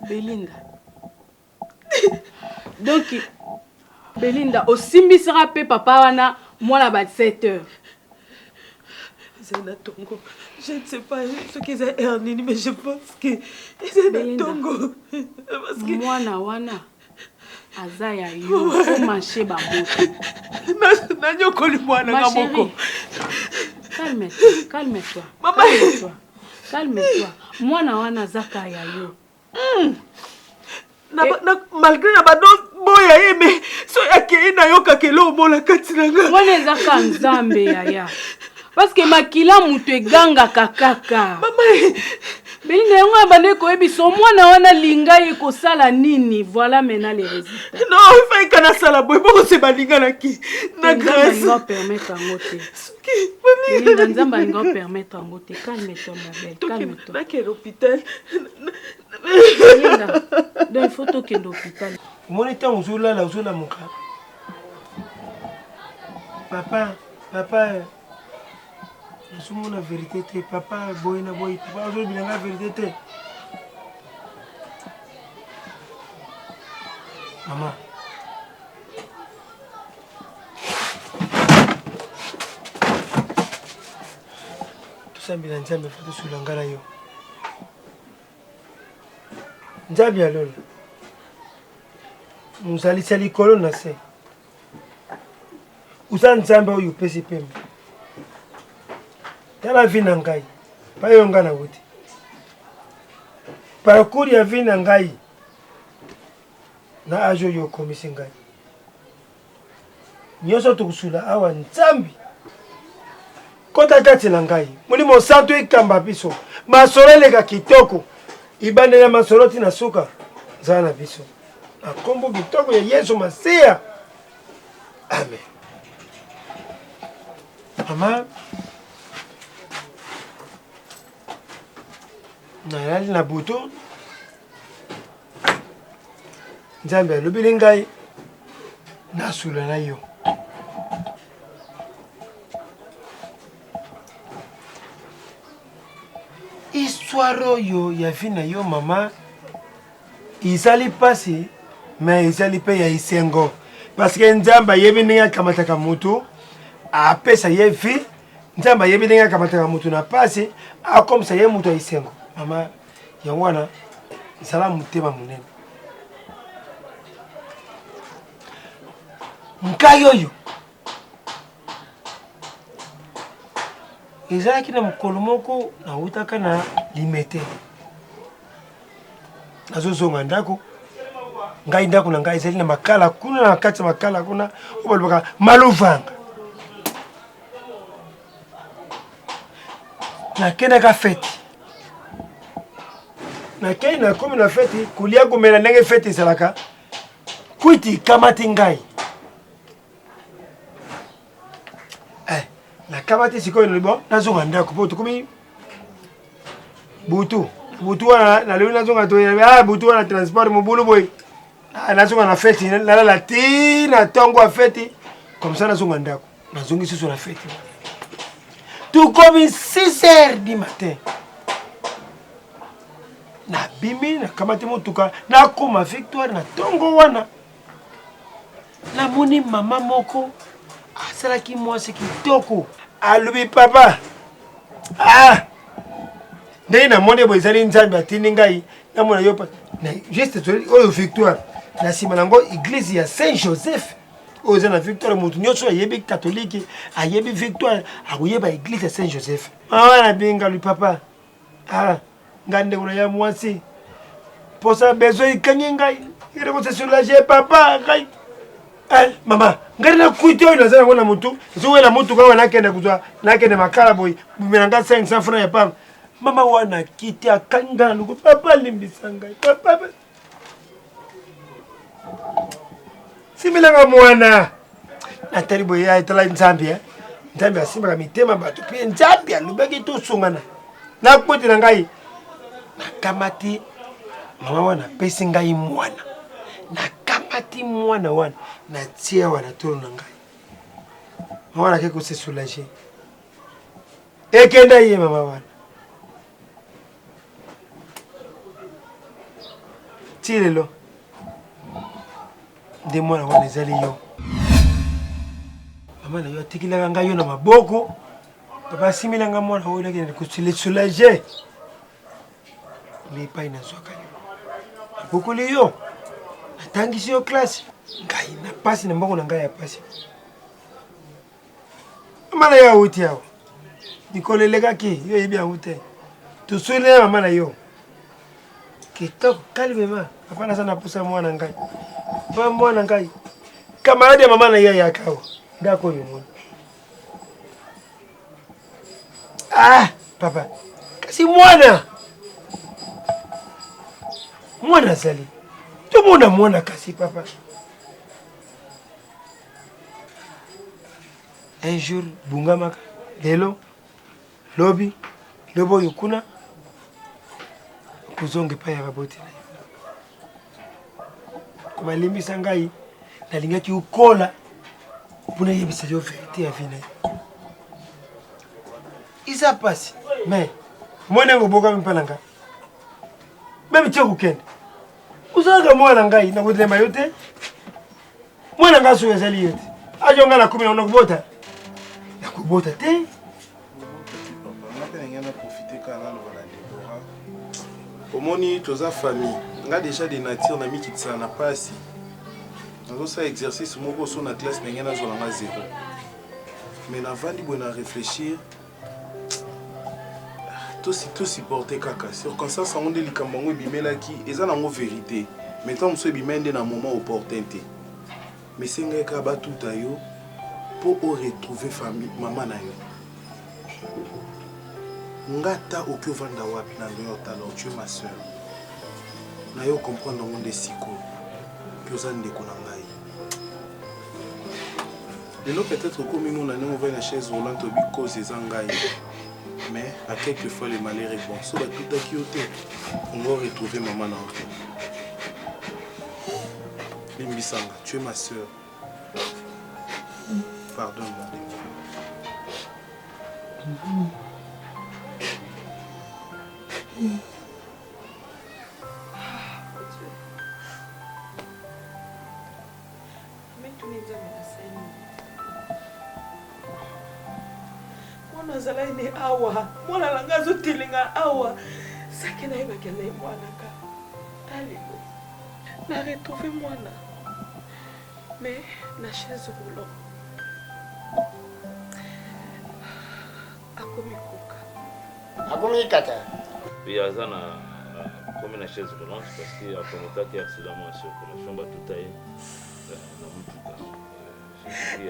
Belinda. Donc Belinda au simbisera pe papa wana mwana ba 7h. Zena Tongo. Je ne sais pas ce qu'ils ont erni, mais je pense que c'est Tongo. Parce que mwana wana azaya yo ko marché ba bote. Na nyokoli mwana ngamoko. Calme-toi. Maman, calme-toi. Mwana wana zaka ya yo. Malgré na bado boya yeme so yake na yoka kelo mola katinanga. Wana zaka nzambe ya. Parce que makila mutu eganga kakaka. Mama, Belinda yango abande ko ebiso mwana wana linga yeko sala nini. Voilà maintenant les résultats. Non, il faut que na sala boy boko se balinga na ki. Na grâce. On va permettre en moté. Belinda nzamba nga permettre en moté. Calme-toi ma belle, calme-toi. Na ke l'hôpital. Belinda, donc il faut toquer l'hôpital. Mon temps uzula la uzula muka. Papa je suis la vérité, papa, boy, na boy, papa, je suis la vérité. Maman. Tout ça, bien, Nzambe, faut sur l'angala yo. Nzambe alors. Nous allons salir colonne na se. Usa Nzambe yo pesi pembe. Tala vie na ngai pa yo nga na wuti parcours ya vie na ngai na ajo yo komisi ngai nyoso tukusula awa Nzambi kota kati na ngai molimo santo ikamba biso masolo eleka kitoko ibandela masolo tina suka zala na biso akombo kitoko ya Yesu Masiya amen. Mama nayali na butu Nzambe alobeli ngai nasula na yo histoire oyo ya vi na yo mama izali pasi me izali mpe ya isengo parce que Nzambe ayebi ndenge akamataka mutu apesa ye vi Nzambe ayebi ndenge akamataka mutu na pasi akomisa ye mutu ya isengo mama yango wana ezala motema monene nkai oyo ezalaki na mokolo moko nautaka na limete nazozonga ndako ngai ndako na ngai ezali na makala kuna na kati ya makala kuna oyo balobaka maluvanga nakendaka feti nakei nakomi na feti kolia komela ndenge feti ezalaka kwiti kamati ngai nakamati sikoyo nalibo nazonga ndako po tokomi butu wana nalobi nazonga to butu wana transport mobulu boy nazonga na feti nalala ti na ntongo ya feti comme ça nazonga ndako nazongi susu na feti tokomi 6h du matin nabimi nakamati motuka nakoma Victoire na ntongo wana namoni mama moko asalaki mwasi kitoko alobi papa ndenge namoni boye ezali Nzambe atindi ngai namona yo juste oyo Victoire na nsima nango église ya Saint Joseph oyo eza na Victoire motu nyonso ayebi catholique ayebi Victoire akoyeba église ya Saint Joseph wana binga lui papa ngai ndeko na ya mwasi posa besoin ikangi ngai ireko se soulager papa ngai mama ngari na kuiti oyo nazala ngo na mutu nzowela mutu kawa nakende kuzwa nakende makala boy bumela nga 500 francs ya pam mama wana kiti akanga luko papa limbisa ngai papa similanga mwana natali boy ya etala Nzambe Nzambe asimba mitema bato pe Nzambe alubaki to sungana na kuiti na ngai nakamati mama wana pesi ngai mwana nakamati mwana wana natia wana tolo na ngai mwana ke kose soulager ekenda ye mama wana tilelo nde mwana wana ezali yo mama na yo atikilaka ngai yo na maboko papa asimilanga mwana oyo nakende kosile soulager lepai nazwaka yo abokoli yo natangisi yo classe ngai na pasi na mbongo na ngai ya pasi mama na yo awuti awa mikolo elekaki yo yebi yango te tosweli na mama na yo kitoko kalmema papa naza na pusa mwana ngai pa mwana ngai kamaradi ya mama na yo ayaka awa ndako oyo moni papa kasi mwana azali tomona mwana kasi papa un jour bungamaka lelo lobi lobo oyo kuna kozonga epai ya baboti na yo balimbisa ngai nalingaki ukola mpona yebisa yo verité ya vi na yo iza pasi me monengo obokami mpa na ngai meme tie kokende uzalaka mwana ngai nakotelema yo te mwana ngai soki ezali yo te ajo ngai nakomi nango nakobota te omoni toza famille nga déjà de nature na mikitisa na pasi nazosala exercice moko so na classe ndenge nazwala nga 0 mais navandi boye na réfléchir tosupporte kaka circonstance yango nde likambo yango ebimelaki eza nango vérité mais ntango mosu ebimeli nde na moment opportun te mais sengai kaka batuta yo mpo oretrouve famille mama na yo ngata okiovanda wapi na ndoyo talent, tu es ma soeur. Na yo comprendre ngo nde siko. Puis oza ndeko na ngai. Lelo peut-être comme nous on va une chaise roulante because eza ngai. Mais à quelques fois le malheur est bon. So ba tout qui oté. On va retrouver maman na oté. Limbisanga, tu es ma soeur. Pardonne-moi. Mwana zala ine awa, mwana langa azotelenga awa. Sake na yeba kele mwana ka. Talelo. Na retrouver mwana. Mais na chaise roulant. Akomi koka. Akomi kata. Oui, azana comme na chaise roulante parce que a commetté accident en circulation ba tout aye na mutuka.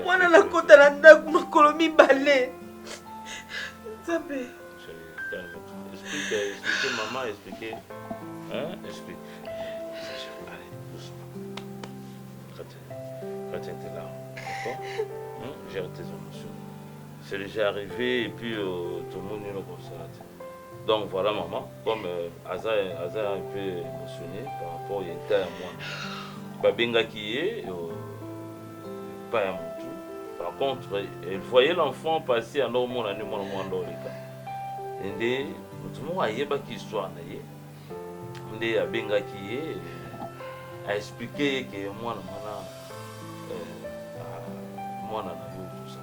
Mwana na kota na ndaku makolo mibale. Zabe. Explique maman, expliquez. Hein? Explique. Allez, doucement. Retiens tes larmes. D'accord? Gère tes émotions. C'est déjà arrivé et puis tout le monde est comme ça. Donc voilà maman, comme Aza est un peu émotionné par rapport à l'état à moi. Babenga qui est, pas à mon tour. Par contre, elle voyait l'enfant passer à nos monde, à nous dans les cas. Et tout le monde a eu une histoire. Et Babenga qui est, a expliqué que moi, tout ça.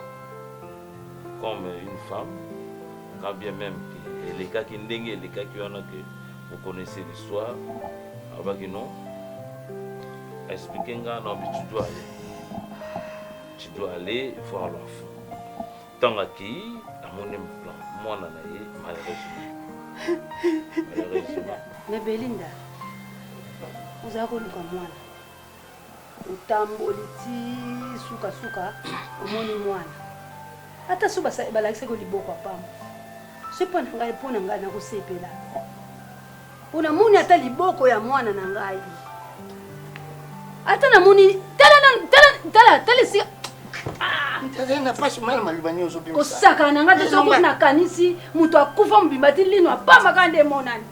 Comme une femme, quand bien même les cas qui n'engue, les cas qui en a que vous connaissez l'histoire, avant que non, expliquez non, mais tu dois aller voir l'enfant. Tant que à mon plan, moi malheureusement. Mais Belinda, vous avez connu comme moi. Utamboliti suka umoni mwana. Ata suba balakise ko liboko apamba. Sepa ngai pona ngai na kusepela. Una muni ata liboko ya mwana na ngai. Ata na muni tala si Nitazenda pasi mali malibani uzopima. Kosaka na ngate soko na kanisi mutu akufa mbimati lino apamba kande monani.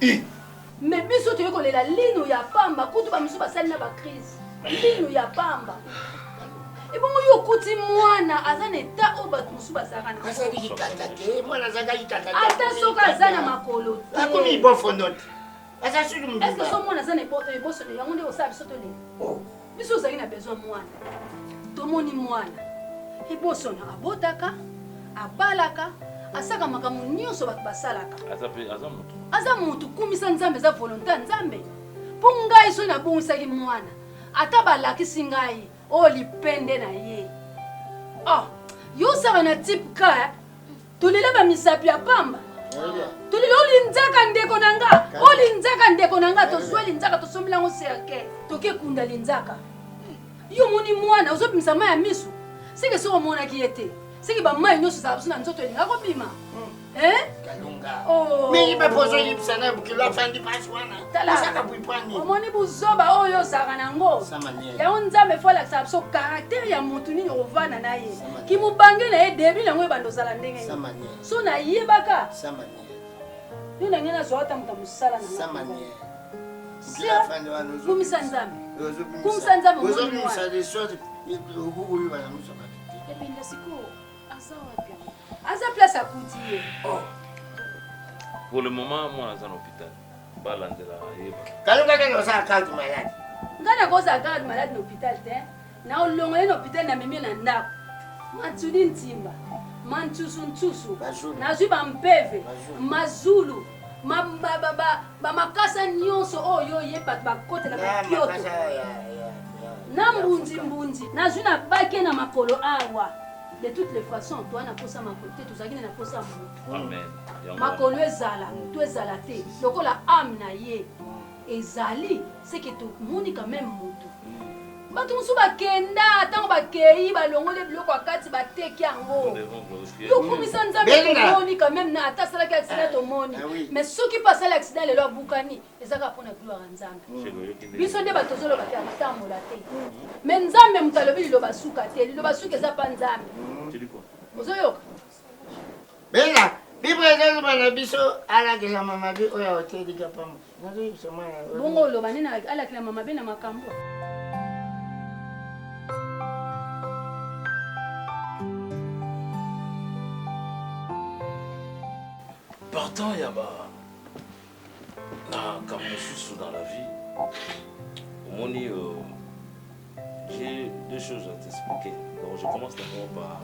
Mais biso to yokolela lino ya pamba kutu ba miso basali na ba crise. Lino ya pamba. Ibongo yokuti mwana azana eta obatu musu basaka na. Asa dikikata ke mwana zaka ikata. Ata soka azana makolo. Akomi bon fondote. Asa sulu mbi. Est-ce que so mwana azana eboso ne yango nde osabi soto le. Oh. Biso zaki na besoin mwana. Tomoni mwana. Eboso na abotaka, abalaka, asaka makamu nyonso batu basalaka. Aza mutu kumisa nzambe za volonté nzambe. Po ngai so na bongisaki mwana. Ata balakisi ngai o lipende na ye. Oh, yo saka na type ka. Tulile ba misapi ya pamba. Tulile olinzaka ndeko nanga. Olinzaka ndeko nanga to zweli nzaka to sombila ngo serke. Toke kunda linzaka. Yo moni mwana ozopimisa ma ya misu. Sike so mona ki ete. Sike ba mai nyoso za busuna nzoto elinga ko bima. Kalunga. Oh. Mais il me pose une sana bukilo afandi paswana. Saka puipani. Omoni buzoba oyo zaka nango. Ya onzambe fola sabso caractère ya mutu nini ovana na ye. Ki mubange na ye debi na ngwe bando zala ndenge. So na yebaka. Samani. Yo na ngena zo ata muta musala na. Samani. Kumisa nzambe. Kumisa nzambe. Kumisa des choses. Huyu bana musoma. Epinda siku asa wapi? Asa place à Koutier. Oh. Pour le moment, moi, je suis en hôpital. Kalunga kano sa carte malade. Ngana koza carte malade na hôpital te. Na olongo na hôpital na mimi na ndako. Matsudi ntimba. Mantsusu. Na zwi ba mpeve. Mazulu. Ba makasa nyonso oyo ye pat ba kote na ba kyoto. Na mbunzi. Na zwi na bake na makolo awa. De toutes les façons, toi na posa makote, tozaki na posa mutu. Amen. Makolo ezala, mutu ezala te. Lokola âme na ye ezali, c'est que tout monde quand même mutu. bato mosusu bakenda ntango bakei balongoli biloko ya kati bateki yango yokumisa nzambe tomoni quand même na ata asalaki accident tomoni mais soki mpe asali accident lelo abukani ezaka mpona gloire ya nzambe biso nde bato ozoloba te akotambola te mais nzambe moto alobi liloba suka te liloba suka eza mpa nzambe ozoyoka benga bible ezoloba na biso alakisa mamabe oyo aotelika pamba bongo oloba nini alakila mamabe na makambo Partant, il y a comme sous dans la vie. J'ai deux choses à t'expliquer. Donc je commence d'abord par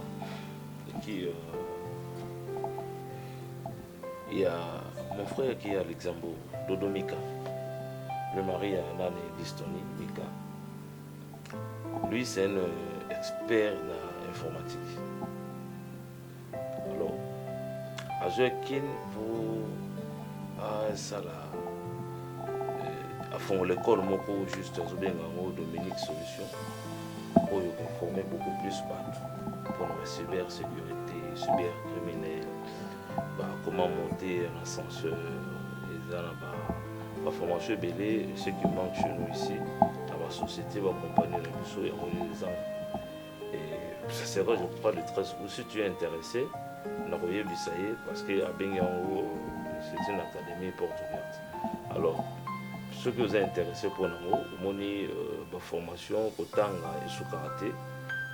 il y a mon frère qui est à Luxembourg, Dodo Mika. Le mari à Nane Listoni, Mika. Lui, c'est un expert en informatique. Alors, à Joaquin, pour ça là, à fond l'école, mon cours juste à Dominique Solution, pour former beaucoup plus pour la cybersécurité, cybercriminel, comment monter un ascenseur, la formation belé, ce qui manque chez nous ici, la société va accompagner la mission et les gens. Et ça sera, je crois, le 13 août. Si tu es intéressé, parce que c'est une académie porte ouverte. Alors, ceux qui vous êtes intéressés pour nous, la formation, Kotanga et sous karaté,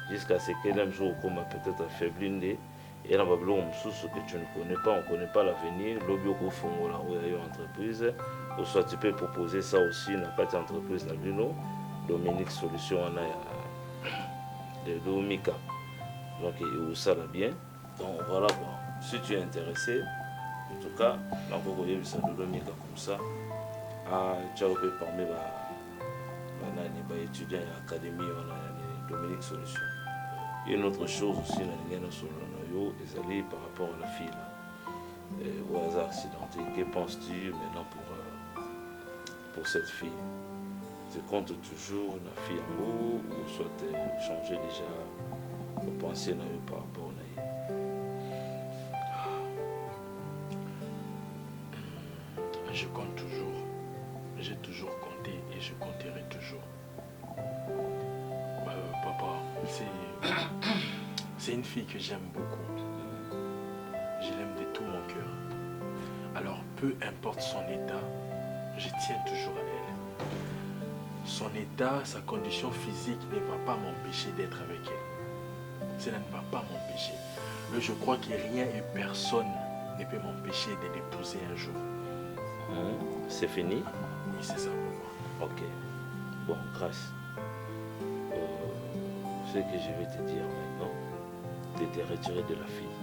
jusqu'à ce que l'un jour, comme peut-être affaibli, et il y a que tu ne connais pas, on ne connaît pas l'avenir, l'objet au fond de l'entreprise, ou soit tu peux proposer ça aussi dans pas d'entreprise dans l'UNO, Dominique Solution, on a de Domika. Donc, il ça là bien. Donc voilà quoi. Si tu es intéressé, en tout cas, on va voir ça de Domika comme ça. Tu as pu parler aux étudiants à l'académie, Dominique Solution. Et une autre chose aussi, ils allaient par rapport à la fille là, au hasard accidenté. Que penses-tu maintenant pour cette fille? Tu comptes toujours la fille en haut ou soit changer déjà pour penser par rapport à Je compte toujours. J'ai toujours compté et je compterai toujours. Papa, c'est une fille que j'aime beaucoup. Je l'aime de tout mon cœur. Alors, peu importe son état, je tiens toujours à elle. Son état, sa condition physique ne va pas m'empêcher d'être avec elle. Cela ne va pas m'empêcher. Mais je crois que rien et personne ne peut m'empêcher de l'épouser un jour. C'est fini? Oui, c'est ça pour moi. Ok. Bon, grâce. Ce que je vais te dire maintenant, c'est de te retirer de la fille.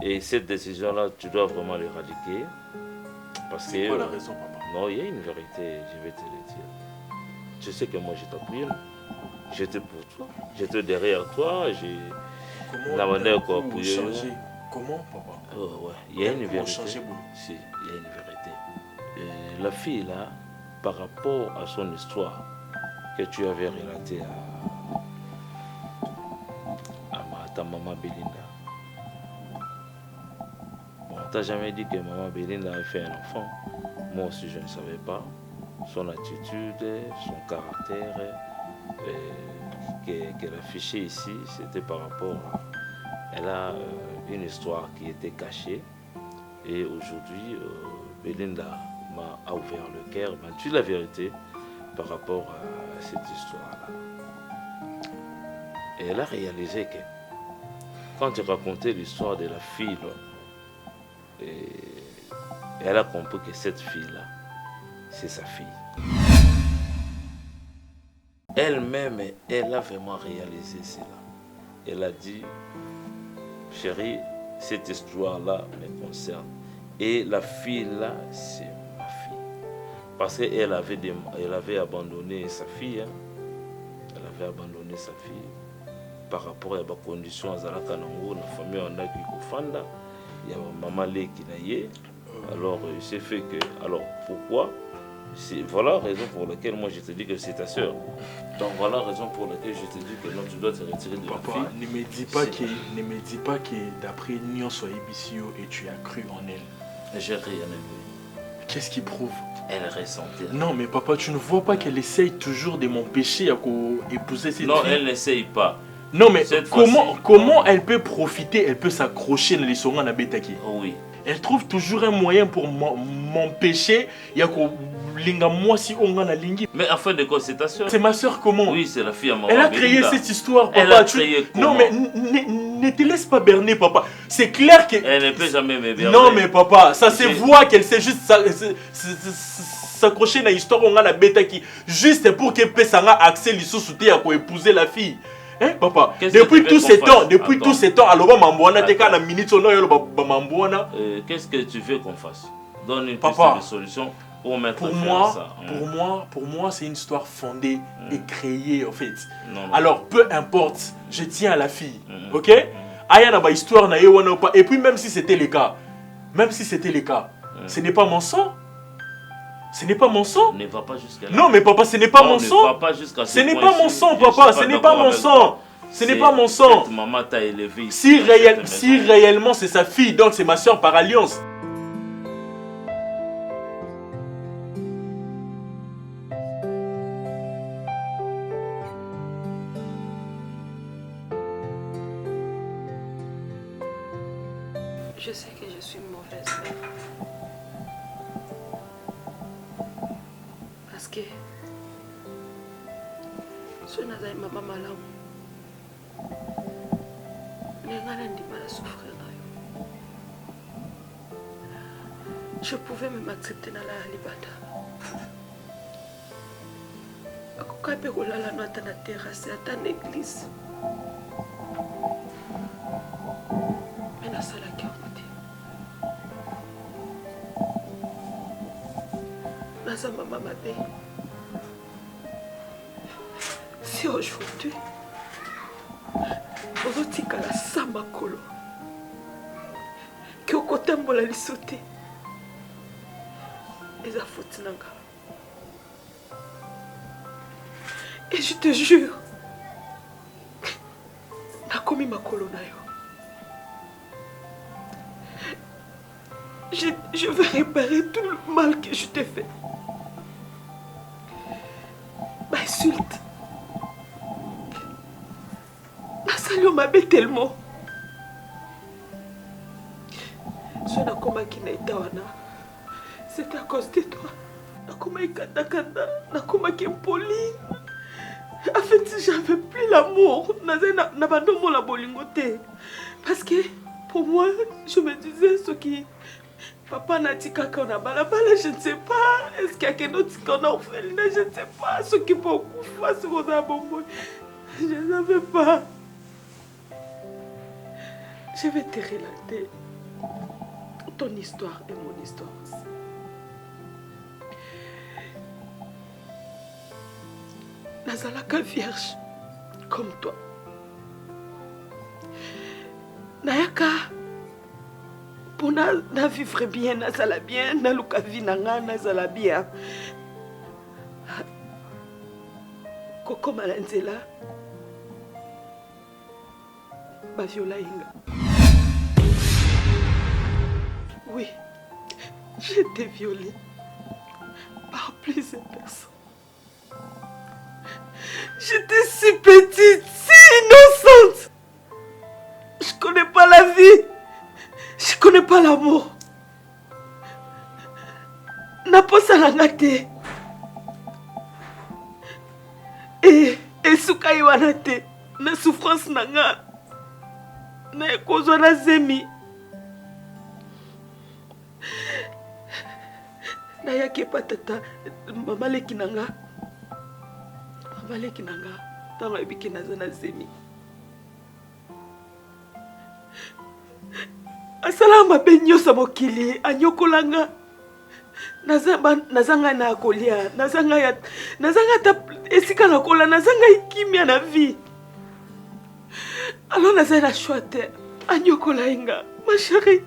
Et cette décision-là, tu dois vraiment l'éradiquer. Parce c'est que... quoi la raison, papa? Non, il y a une vérité, je vais te le dire. Tu sais que moi, je t'appuie. J'étais pour toi. J'étais derrière toi. Comment changer? Comment, papa? Ouais, il y a une vérité. Changer, si, il y a une vérité. Et la fille, là, par rapport à son histoire que tu avais relatée à ta maman Belinda. Bon, on t'a jamais dit que maman Belinda avait fait un enfant. Moi aussi, je ne savais pas. Son attitude, son caractère, qu'elle affichait ici, c'était par rapport à... Elle a une histoire qui était cachée. Et aujourd'hui, Belinda m'a ouvert le cœur, m'a dit la vérité par rapport à cette histoire-là. Et elle a réalisé que quand tu racontais l'histoire de la fille, là, elle a compris que cette fille-là, c'est sa fille. Elle-même, elle a vraiment réalisé cela. Elle a dit, chérie, cette histoire-là me concerne. Et la fille-là, c'est ma fille. Parce qu'elle avait abandonné sa fille. Hein. Elle avait abandonné sa fille par rapport à la condition à Zalakanango, la famille en a qui Kofanda. Il y a maman qui n'a. Alors, il s'est fait que. Alors, pourquoi Voilà la raison pour laquelle moi je te dis que c'est ta soeur. Donc voilà la raison pour laquelle je te dis que non, tu dois te retirer de Papa, la fille. ne me dis pas que d'après Nyonso Ebisio et tu as cru en elle. J'ai rien vu. Qu'est-ce qui prouve? Elle ressentait. Non mais papa, tu ne vois pas qu'elle essaye toujours de m'empêcher à épouser cette fille? Non, elle n'essaye pas. Non mais comment elle peut profiter, elle peut s'accrocher dans les songs à Betaki? Oui. Elle trouve toujours un moyen pour m'empêcher. Il y a linga moi si on a lingi. Mais en fin de compte, c'est ta soeur. C'est ma soeur comment? Oui, c'est la fille à maman. Elle a créé cette histoire, papa. Elle a créé comment? Non mais ne te laisse pas berner, papa. C'est clair que... Elle ne peut jamais me berner. Non mais papa, ça se voit qu'elle sait juste s'accrocher dans l'histoire on a la bêta qui juste pour qu'elle puisse avoir accès l'issue souté à épouser la fille. Hein papa? Depuis tous ces temps, alors mamboana t'es qu'à la minute on a mamboana. Qu'est-ce que tu veux qu'on fasse? Donne une piste de solution pour mettre ça. Pour moi, c'est une histoire fondée et créée en fait. Non. Alors peu importe, je tiens à la fille, ok? Aya na ba histoire na yewana pas. Et puis même si c'était le cas, ce n'est pas mon sang. Ce n'est pas mon sang. Ne va pas jusqu'à là. Non mais papa, ce n'est pas mon sang. Ne va pas jusqu'à ce n'est pas mon sang, papa. Ce n'est pas mon sang. Ce n'est pas mon sang. Cette maman t'a élevé. Si réellement c'est sa fille, donc c'est ma soeur par alliance. Je sais que je suis une mauvaise mère. Parce que si on a maman malade, je pouvais même accepter dans la libata. Quand je suis allé à la terrasse, à une église. Mais la salle qui Naza maman m'a dit, si aujourd'hui, vous avez la samba kolo, que au côté de la sauté, et ça faut nanga. Et je te jure, na komi makolo na yo. Je vais réparer tout le mal que je t'ai fait. Ma insulte. Ma salut m'a bête tellement. Je n'ai pas qui n'a été c'était à cause de toi. Je n'ai pas été poli. En fait, j'avais plus l'amour. Je n'avais pas la bolingoté. Parce que pour moi, je me disais ce qui. Papa n'a dit qu'on a balabala, je ne sais pas. Est-ce qu'il y a quelqu'un d'autre qu'on a offert? Je ne sais pas. Ce qui peut faire ce qu'on a bonbon. Je ne savais pas. Je vais te relater ton histoire et mon histoire aussi. Nazalaka vierge, comme toi. Nayaka. Pour na vivre bien, nazala bien, na luka vie nanga nazala bien. Koko malanzela, ba viola inga. Oui, j'ai été violée par plusieurs personnes. J'étais si petite, si innocente. Je connais pas la vie. Je connais pas l'amour. N'a pas ça la nate. Et soukaï wanate. Na souffrance nanga. Na kozwa na zemi. Na yake patata. Mama leki nanga. Mama leki nanga. Tanga ibiki na zana zemi. Asalama benyo sa mokili anyokolanga nazanga na kolia nazanga ta esika na kola nazanga ikimia na vie. Alors nazanga choite anyokola inga ma chérie.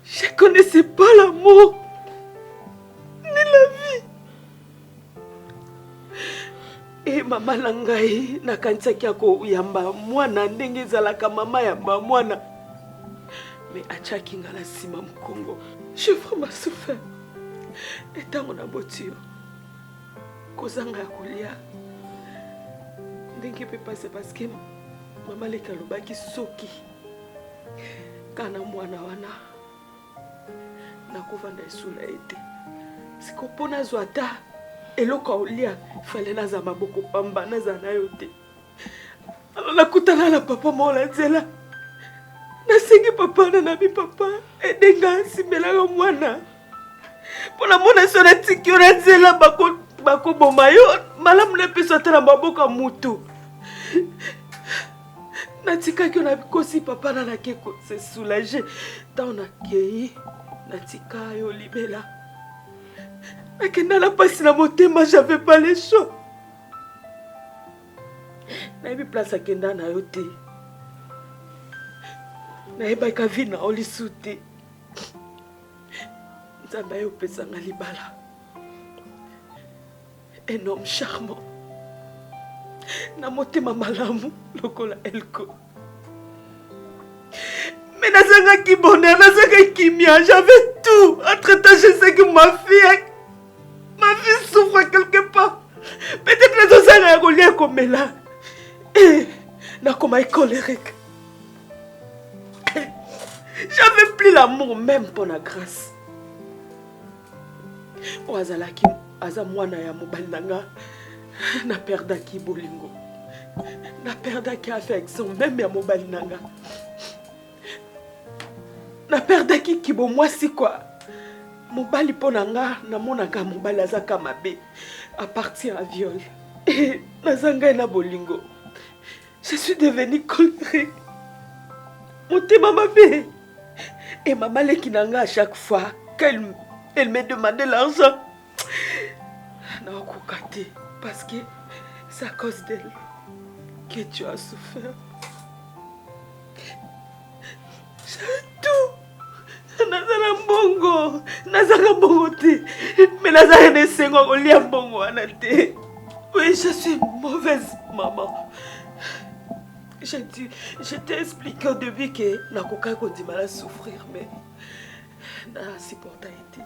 Je connaissais pas l'amour ni la vie. Et maman nangai nakanisaki ako yamba mwana ndenge ezalaka mama yamba mwana. Mais achaki ngala sima mkongo. J'ai vraiment souffert. Et tango na botio. Kozanga ya kolia. Ndenge pe passer parce que maman leka lobaki soki. Kana mwana wana. Nakuvanda esula ete. Siko pona zwata. Eloko olia fallait naza maboko pamba naza na yote. Alors nakutana na papa mola nzela. Nasengi papa na nabi papa edenga simelaka mwana. Pona mona sona tiki ona nzela bako boma yo malamu na peso tala maboko mutu. Natika ki ona bikosi papa na nakeko se soulager. Tant na kei natika yo libela. Akenda la passe na motema, j'avais pas les choix. Naïbi place akenda na yote. Naïba kavina oli soute. Nzamba yo pesa ngalibala. Un homme charmant. Na motema malamu lokola elko. Mais nazanga ki bonheur, nazanga kimia, j'avais tout. Entre-temps, je sais que ma fille souffre quelque part. Peut-être que les autres ont comme là. Et n'a comme colérique. J'avais plus l'amour même pour la grâce. O azalaki azamwana ya mobali nanga na perdaki bolingo. Na perdaki affection même ya mobali nanga. Na perdaki kibo mwasi quoi. Mobali ponanga na monaka mobali azaka mabe appartient à viol. Et nazanga na bolingo. Je suis devenue colérique. Motema mabe. Et maman lekinanga à chaque fois qu'elle me demandait l'argent. Na okokate parce que c'est à cause d'elle que tu as souffert. J'ai tout. Nazala mbongo te. Mais nazala ne sengo kolia mbongo wana te. Oui, je suis une mauvaise maman. Je t'ai expliqué au début que nakoka kondima la souffrir, mais na supporta été.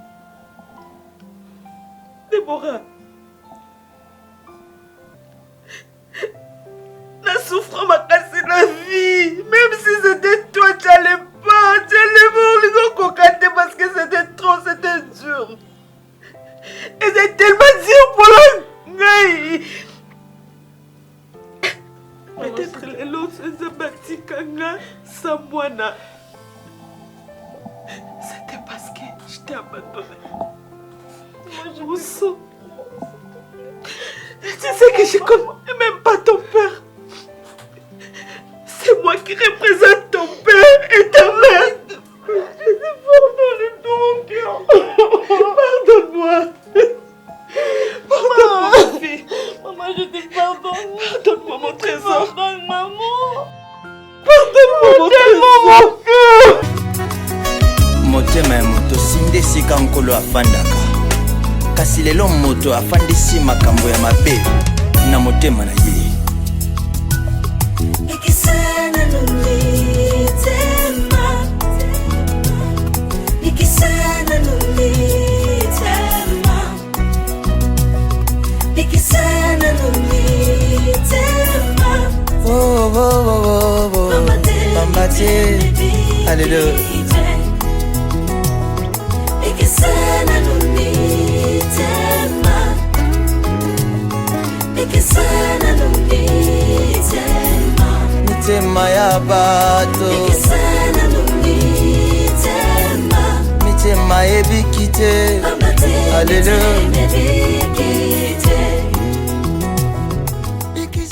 Déborah, na souffrant m'a cassé la vie. Même si c'était toi, tu allais pas. Tu allais mourir cocater parce que c'était trop, c'était dur. Et c'est tellement dur pour le gars. Peut-être les lots se battent kanga sans moi. C'était parce que je t'ai abandonné. Mon sang. Tu sais que je connais même pas ton père. C'est moi qui représente ton père et ta mère. Je te pardonne de tout mon cœur. Pardonne-moi. Pardonne-moi, ma fille. Maman, je te pardonne. Pardonne-moi, mon trésor. Pardonne, maman. Pardonne-moi, mon trésor. Motema ya moto sinde sika nkolo afandaka. Kasi lelo moto afandisi makambo ya mabe na motema na ye. Ikisana nulitema. Ikisana nulitema. Ikisana nulitema. Oh, oh, oh, oh, oh. Mama te. Alléluia. Ikisana nulitema. Ikisana nulitema. Mitema ya bato. Ikisana nulitema. Mitema ebikite. Alléluia.